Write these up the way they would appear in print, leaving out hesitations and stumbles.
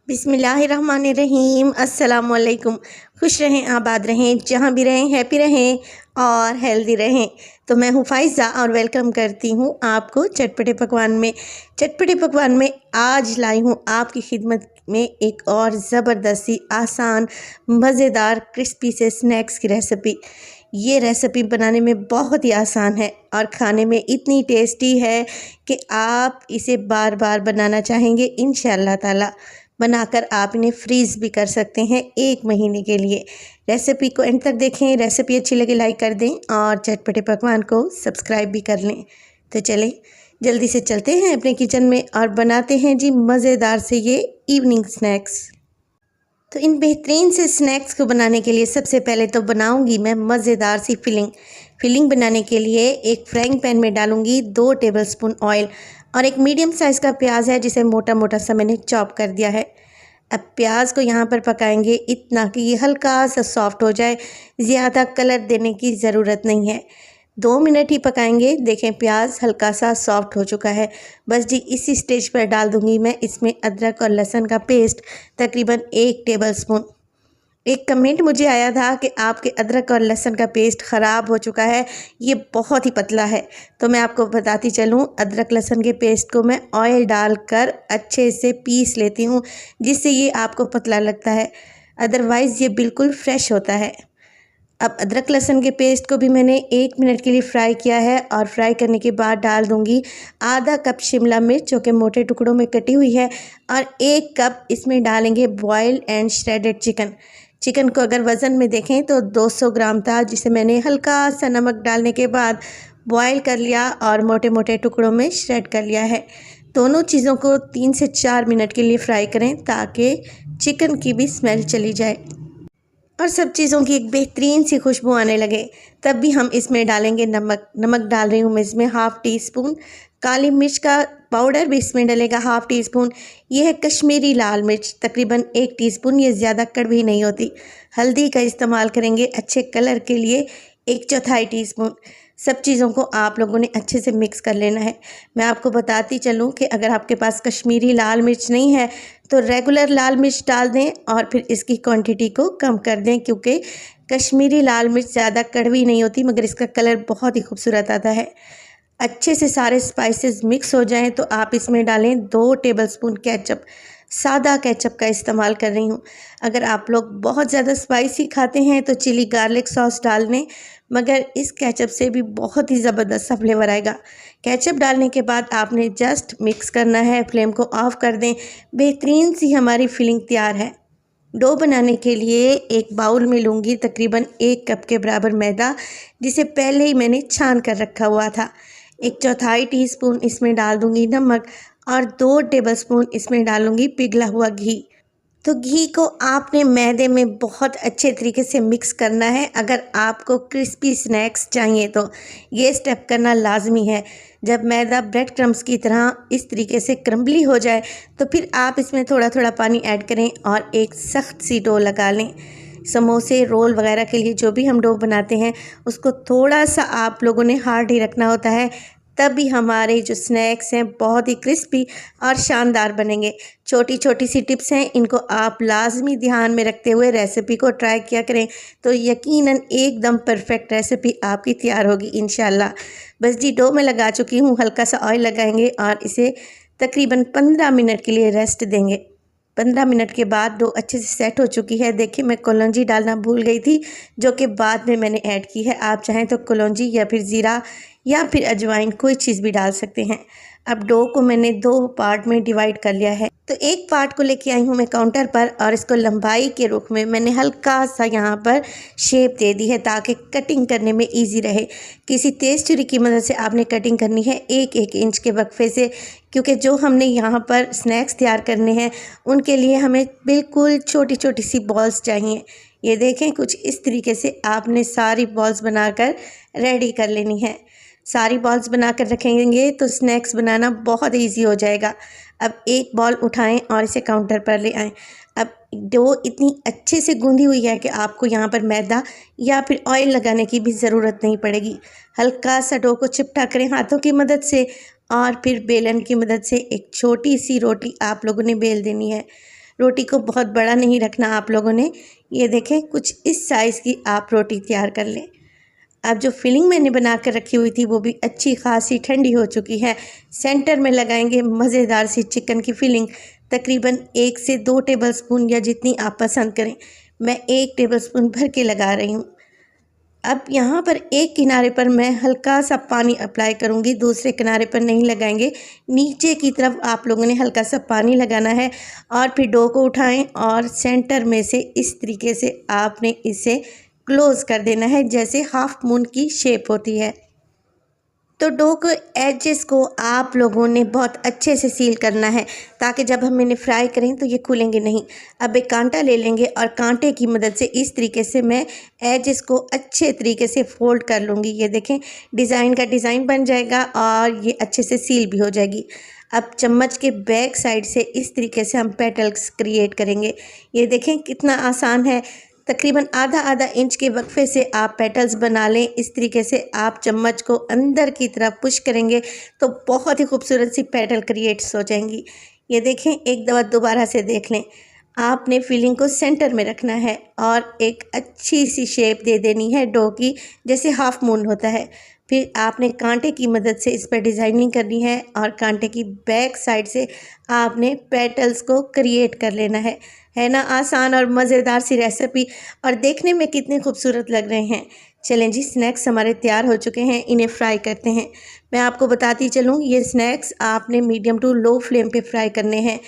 बिस्मिल्लाहिर्रहमानिर्रहीम। अस्सलाम वालेकुम। खुश रहें, आबाद रहें, जहाँ भी रहें हैप्पी रहें और हेल्दी रहें। तो मैं हूँ फ़ाइज़ा और वेलकम करती हूँ आपको चटपटे पकवान में। चटपटे पकवान में आज लाई हूँ आपकी खिदमत में एक और ज़बरदस्त सी आसान मज़ेदार क्रिस्पी से स्नैक्स की रेसिपी। ये रेसिपी बनाने में बहुत ही आसान है और खाने में इतनी टेस्टी है कि आप इसे बार बार बनाना चाहेंगे इंशाअल्लाह ताला। बनाकर आप इन्हें फ्रीज़ भी कर सकते हैं 1 महीने के लिए। रेसिपी को एंड तक देखें। रेसिपी अच्छी लगे लाइक कर दें और चटपटे पकवान को सब्सक्राइब भी कर लें। तो चलें जल्दी से चलते हैं अपने किचन में और बनाते हैं जी मज़ेदार से ये इवनिंग स्नैक्स। तो इन बेहतरीन से स्नैक्स को बनाने के लिए सबसे पहले तो बनाऊंगी मैं मज़ेदार सी फिलिंग बनाने के लिए एक फ्राइंग पैन में डालूंगी 2 टेबलस्पून ऑयल और एक मीडियम साइज़ का प्याज है जिसे मोटा मोटा सा मैंने चॉप कर दिया है। अब प्याज को यहाँ पर पकाएंगे इतना कि ये हल्का सा सॉफ्ट हो जाए, ज़्यादा कलर देने की ज़रूरत नहीं है। 2 मिनट ही पकाएंगे। देखें प्याज हल्का सा सॉफ्ट हो चुका है। बस जी इसी स्टेज पर डाल दूंगी मैं इसमें अदरक और लहसुन का पेस्ट तकरीबन 1 टेबलस्पून। एक कमेंट मुझे आया था कि आपके अदरक और लहसुन का पेस्ट ख़राब हो चुका है, ये बहुत ही पतला है। तो मैं आपको बताती चलूँ, अदरक लहसुन के पेस्ट को मैं ऑयल डालकर अच्छे से पीस लेती हूँ जिससे ये आपको पतला लगता है, अदरवाइज़ ये बिल्कुल फ्रेश होता है। अब अदरक लहसुन के पेस्ट को भी मैंने 1 मिनट के लिए फ्राई किया है और फ्राई करने के बाद डाल दूंगी आधा कप शिमला मिर्च जो कि मोटे टुकड़ों में कटी हुई है और 1 कप इसमें डालेंगे बॉइल्ड एंड श्रेडेड चिकन को अगर वज़न में देखें तो 200 ग्राम था, जिसे मैंने हल्का सा नमक डालने के बाद बॉयल कर लिया और मोटे मोटे टुकड़ों में श्रेड कर लिया है। दोनों चीज़ों को 3 से 4 मिनट के लिए फ्राई करें ताकि चिकन की भी स्मेल चली जाए और सब चीज़ों की एक बेहतरीन सी खुशबू आने लगे। तब भी हम इसमें डालेंगे नमक डाल रही हूँ मैं इसमें हाफ़ टी स्पून। काली मिर्च का पाउडर भी इसमें डलेगा हाफ़ टी स्पून। ये है कश्मीरी लाल मिर्च तकरीबन 1 टीस्पून, ये ज़्यादा कड़वी नहीं होती। हल्दी का इस्तेमाल करेंगे अच्छे कलर के लिए 1/4 टीस्पून। सब चीज़ों को आप लोगों ने अच्छे से मिक्स कर लेना है। मैं आपको बताती चलूँ कि अगर आपके पास कश्मीरी लाल मिर्च नहीं है तो रेगुलर लाल मिर्च डाल दें और फिर इसकी क्वांटिटी को कम कर दें, क्योंकि कश्मीरी लाल मिर्च ज़्यादा कड़वी नहीं होती मगर इसका कलर बहुत ही खूबसूरत आता है। अच्छे से सारे स्पाइसेस मिक्स हो जाएं तो आप इसमें डालें 2 टेबलस्पून केचप। सादा केचप का इस्तेमाल कर रही हूँ। अगर आप लोग बहुत ज़्यादा स्पाइसी खाते हैं तो चिली गार्लिक सॉस डाल लें, मगर इस केचप से भी बहुत ही ज़बरदस्त सा फ्लेवर आएगा। केचप डालने के बाद आपने जस्ट मिक्स करना है, फ्लेम को ऑफ़ कर दें। बेहतरीन सी हमारी फिलिंग तैयार है। डो बनाने के लिए एक बाउल में लूँगी तकरीबन 1 कप के बराबर मैदा, जिसे पहले ही मैंने छान कर रखा हुआ था। 1/4 टीस्पून इसमें डाल दूँगी नमक और 2 टेबलस्पून इसमें डालूँगी पिघला हुआ घी। तो घी को आपने मैदे में बहुत अच्छे तरीके से मिक्स करना है अगर आपको क्रिस्पी स्नैक्स चाहिए तो ये स्टेप करना लाजमी है। जब मैदा ब्रेड क्रम्स की तरह इस तरीके से क्रम्बली हो जाए तो फिर आप इसमें थोड़ा थोड़ा पानी ऐड करें और एक सख्त सी डो लगा लें। समोसे रोल वगैरह के लिए जो भी हम डो बनाते हैं उसको थोड़ा सा आप लोगों ने हार्ड ही रखना होता है, तभी हमारे जो स्नैक्स हैं बहुत ही क्रिस्पी और शानदार बनेंगे। छोटी छोटी सी टिप्स हैं, इनको आप लाजमी ध्यान में रखते हुए रेसिपी को ट्राई किया करें तो यकीनन एकदम परफेक्ट रेसिपी आपकी तैयार होगी इंशाल्लाह। बस जी डो में लगा चुकी हूँ, हल्का सा ऑयल लगाएंगे और इसे तकरीबन 15 मिनट के लिए रेस्ट देंगे। 15 मिनट के बाद डो अच्छे से सेट हो चुकी है। देखिए मैं कलौंजी डालना भूल गई थी जो कि बाद में मैंने ऐड की है। आप चाहें तो कलौंजी या फिर ज़ीरा या फिर अजवाइन कोई चीज़ भी डाल सकते हैं। अब डो को मैंने 2 पार्ट में डिवाइड कर लिया है। तो एक पार्ट को लेके आई हूँ मैं काउंटर पर और इसको लंबाई के रुख में मैंने हल्का सा यहाँ पर शेप दे दी है ताकि कटिंग करने में इजी रहे। किसी तेज़ छुरी की मदद से आपने कटिंग करनी है 1-1 इंच के वक्फे से, क्योंकि जो हमने यहाँ पर स्नैक्स तैयार करने हैं उनके लिए हमें बिल्कुल छोटी छोटी सी बॉल्स चाहिए। ये देखें कुछ इस तरीके से आपने सारी बॉल्स बनाकर रेडी कर लेनी है। सारी बॉल्स बनाकर रखेंगे तो स्नैक्स बनाना बहुत इजी हो जाएगा। अब एक बॉल उठाएं और इसे काउंटर पर ले आएं। अब डो इतनी अच्छे से गूंदी हुई है कि आपको यहाँ पर मैदा या फिर ऑयल लगाने की भी ज़रूरत नहीं पड़ेगी। हल्का सा डो को चिपटा करें हाथों की मदद से और फिर बेलन की मदद से एक छोटी सी रोटी आप लोगों ने बेल देनी है। रोटी को बहुत बड़ा नहीं रखना आप लोगों ने। ये देखें, कुछ इस साइज़ की आप रोटी तैयार कर लें। अब जो फिलिंग मैंने बना कर रखी हुई थी वो भी अच्छी खासी ठंडी हो चुकी है। सेंटर में लगाएंगे मज़ेदार सी चिकन की फिलिंग, तकरीबन 1 से 2 टेबलस्पून या जितनी आप पसंद करें। मैं 1 टेबलस्पून भर के लगा रही हूँ। अब यहाँ पर एक किनारे पर मैं हल्का सा पानी अप्लाई करूँगी, दूसरे किनारे पर नहीं लगाएंगे। नीचे की तरफ आप लोगों ने हल्का सा पानी लगाना है और फिर डो को उठाएं और सेंटर में से इस तरीके से आपने इसे क्लोज़ कर देना है, जैसे हाफ मून की शेप होती है। तो डो को एजेस को आप लोगों ने बहुत अच्छे से सील करना है ताकि जब हम इन्हें फ्राई करें तो ये खुलेंगे नहीं। अब एक कांटा ले लेंगे और कांटे की मदद से इस तरीके से मैं एजेस को अच्छे तरीके से फोल्ड कर लूँगी। ये देखें, डिज़ाइन का डिज़ाइन बन जाएगा और ये अच्छे से सील भी हो जाएगी। अब चम्मच के बैक साइड से इस तरीके से हम पेटल्स क्रिएट करेंगे। ये देखें कितना आसान है। तकरीबन आधा इंच के वक्फे से आप पेटल्स बना लें। इस तरीके से आप चम्मच को अंदर की तरफ पुश करेंगे तो बहुत ही खूबसूरत सी पेटल क्रिएट्स हो जाएंगी। ये देखें, एक दफ़ा दोबारा से देख लें। आपने फिलिंग को सेंटर में रखना है और एक अच्छी सी शेप दे देनी है डो की, जैसे हाफ मून होता है। फिर आपने कांटे की मदद से इस पर डिज़ाइनिंग करनी है और कांटे की बैक साइड से आपने पेटल्स को क्रिएट कर लेना है ना आसान और मज़ेदार सी रेसिपी, और देखने में कितने खूबसूरत लग रहे हैं। चलें जी, स्नैक्स हमारे तैयार हो चुके हैं, इन्हें फ्राई करते हैं। मैं आपको बताती चलूँ, ये स्नैक्स आपने मीडियम टू लो फ्लेम पे फ्राई करने हैं।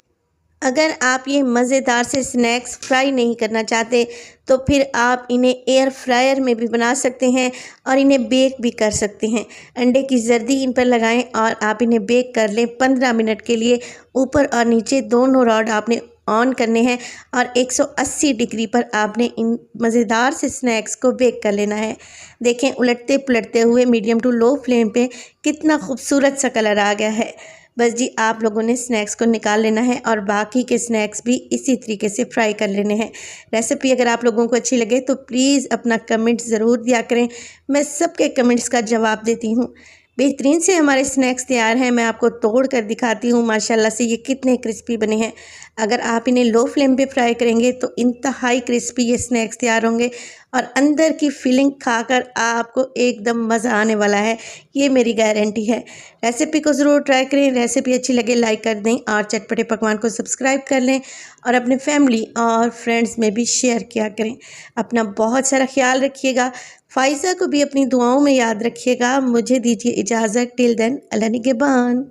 अगर आप ये मज़ेदार से स्नैक्स फ्राई नहीं करना चाहते तो फिर आप इन्हें एयर फ्रायर में भी बना सकते हैं और इन्हें बेक भी कर सकते हैं। अंडे की जर्दी इन पर लगाएं और आप इन्हें बेक कर लें 15 मिनट के लिए। ऊपर और नीचे दोनों रॉड आपने ऑन करने हैं और 180 डिग्री पर आपने इन मज़ेदार से स्नैक्स को बेक कर लेना है। देखें, उलटते पुलटते हुए मीडियम टू लो फ्लेम पे कितना खूबसूरत सा कलर आ गया है। बस जी, आप लोगों ने स्नैक्स को निकाल लेना है और बाकी के स्नैक्स भी इसी तरीके से फ्राई कर लेने हैं। रेसिपी अगर आप लोगों को अच्छी लगे तो प्लीज़ अपना कमेंट ज़रूर दिया करें, मैं सबके कमेंट्स का जवाब देती हूँ। बेहतरीन से हमारे स्नैक्स तैयार हैं, मैं आपको तोड़ कर दिखाती हूँ माशाल्लाह से ये कितने क्रिस्पी बने हैं। अगर आप इन्हें लो फ्लेम पे फ्राई करेंगे तो इंतहाई क्रिस्पी ये स्नैक्स तैयार होंगे और अंदर की फीलिंग खाकर आपको एकदम मज़ा आने वाला है, ये मेरी गारंटी है। रेसिपी को ज़रूर ट्राई करें। रेसिपी अच्छी लगे लाइक कर दें और चटपटे पकवान को सब्सक्राइब कर लें और अपने फैमिली और फ्रेंड्स में भी शेयर किया करें। अपना बहुत सारा ख्याल रखिएगा। फ़ाइज़ा को भी अपनी दुआओं में याद रखिएगा। मुझे दीजिए इजाज़त। टिल देन, अल्लाह निगहबान।